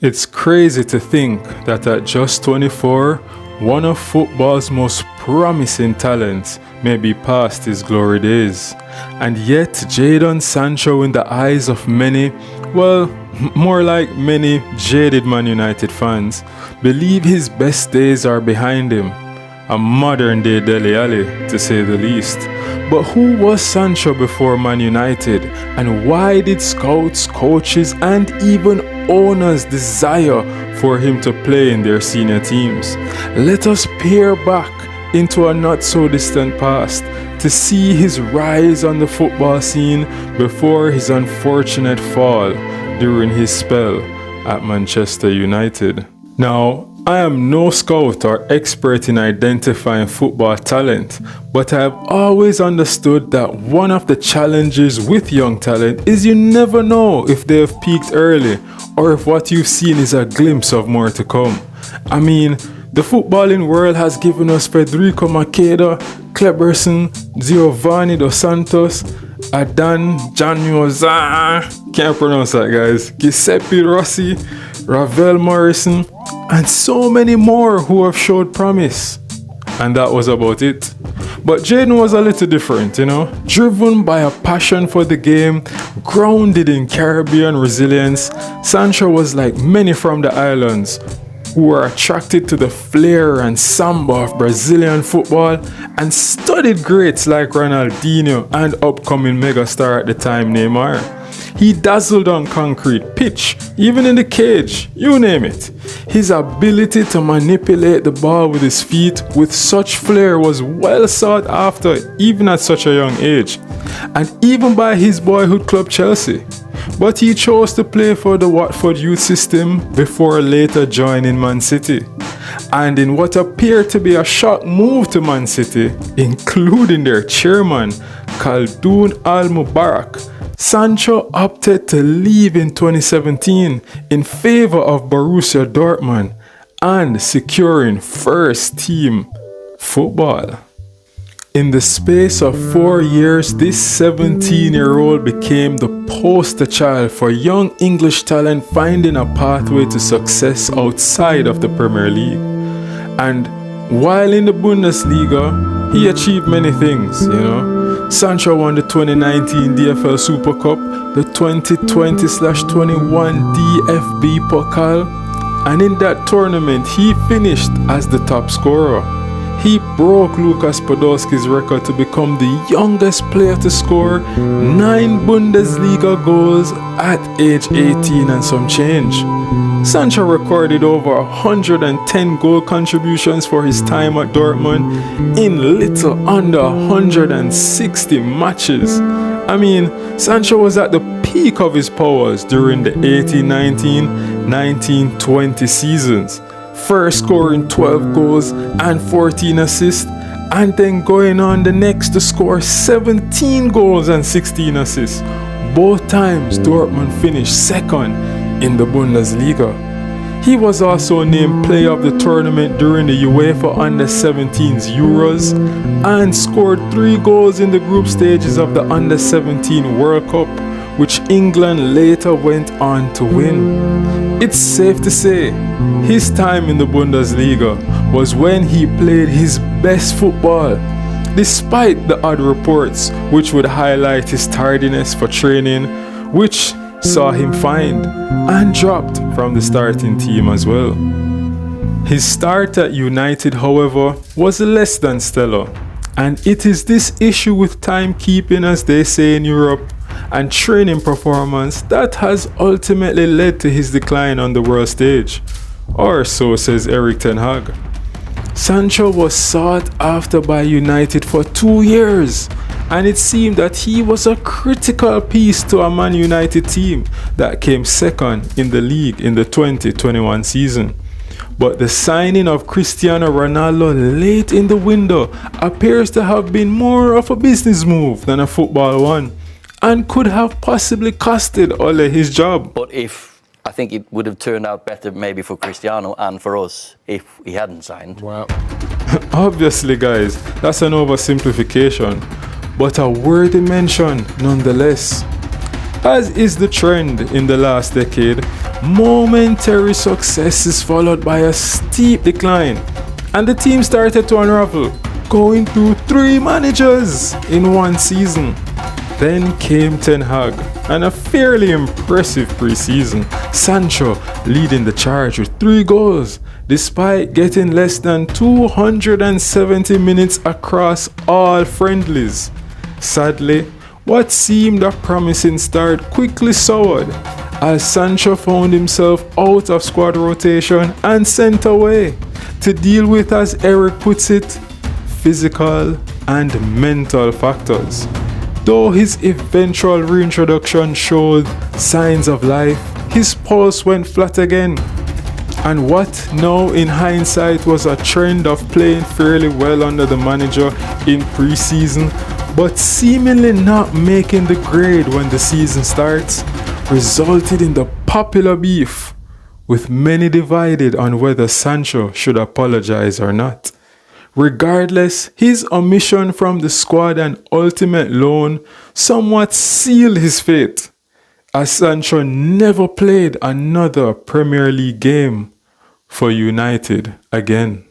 It's crazy to think that at just 24, one of football's most promising talents may be past his glory days. And yet, Jadon Sancho, in the eyes of many, well, more like many jaded Man United fans, believe his best days are behind him. A modern day Dele Alli, to say the least. But who was Sancho before Man United, and why did scouts, coaches, and even owners desire for him to play in their senior teams? Let us peer back into a not so distant past to see his rise on the football scene before his unfortunate fall during his spell at Manchester United. Now, I am no scout or expert in identifying football talent, but I have always understood that one of the challenges with young talent is you never know if they have peaked early or if what you've seen is a glimpse of more to come. I mean, the footballing world has given us Federico Maqueda, Kleberson, Giovanni Dos Santos, Adan Januzaj, can't pronounce that guys, Giuseppe Rossi, Ravel Morrison, and so many more who have showed promise. And that was about it. But Jadon was a little different, driven by a passion for the game, grounded in Caribbean resilience. Sancho was like many from the islands who were attracted to the flair and samba of Brazilian football and studied greats like Ronaldinho and upcoming megastar at the time Neymar. He dazzled on concrete, pitch, even in the cage, you name it. His ability to manipulate the ball with his feet with such flair was well sought after even at such a young age, and even by his boyhood club Chelsea. But he chose to play for the Watford youth system before later joining Man City. And in what appeared to be a shock move to Man City, including their chairman, Khaldoon Al-Mubarak, Sancho opted to leave in 2017 in favor of Borussia Dortmund and securing first team football. In the space of 4 years, this 17-year-old became the poster child for young English talent finding a pathway to success outside of the Premier League. And while in the Bundesliga, he achieved many things, Sancho won the 2019 DFL Super Cup, the 2020/21 DFB Pokal, and in that tournament he finished as the top scorer. He broke Lukas Podolski's record to become the youngest player to score 9 Bundesliga goals at age 18 and some change. Sancho recorded over 110 goal contributions for his time at Dortmund in little under 160 matches. I mean, Sancho was at the peak of his powers during the 18-19, 19-20 seasons, first scoring 12 goals and 14 assists, and then going on the next to score 17 goals and 16 assists. Both times Dortmund finished second in the Bundesliga. He was also named player of the tournament during the UEFA Under-17s Euros and scored 3 goals in the group stages of the Under-17 World Cup, which England later went on to win. It's safe to say his time in the Bundesliga was when he played his best football, despite the odd reports which would highlight his tardiness for training, which saw him fined and dropped from the starting team as well. His start at United, however, was less than stellar, and it is this issue with timekeeping, as they say in Europe, and training performance that has ultimately led to his decline on the world stage, or so says Erik Ten Hag. Sancho was sought after by United for 2 years, and it seemed that he was a critical piece to a Man United team that came second in the league in the 2021 season. But the signing of Cristiano Ronaldo late in the window appears to have been more of a business move than a football one, and could have possibly costed Ole his job. But I think it would have turned out better maybe for Cristiano and for us if he hadn't signed. Wow. Obviously, guys, that's an oversimplification, but a worthy mention nonetheless. As is the trend in the last decade, Momentary success is followed by a steep decline, and the team started to unravel, going through 3 managers in one season. Then came Ten Hag, and a fairly impressive pre-season. Sancho leading the charge with 3 goals, despite getting less than 270 minutes across all friendlies. Sadly, what seemed a promising start quickly soured, as Sancho found himself out of squad rotation and sent away to deal with, as Erik puts it, physical and mental factors. Though his eventual reintroduction showed signs of life, his pulse went flat again. And what now in hindsight was a trend of playing fairly well under the manager in pre-season, but seemingly not making the grade when the season starts, resulted in the popular beef, with many divided on whether Sancho should apologize or not. Regardless, his omission from the squad and ultimate loan somewhat sealed his fate, as Sancho never played another Premier League game for United again.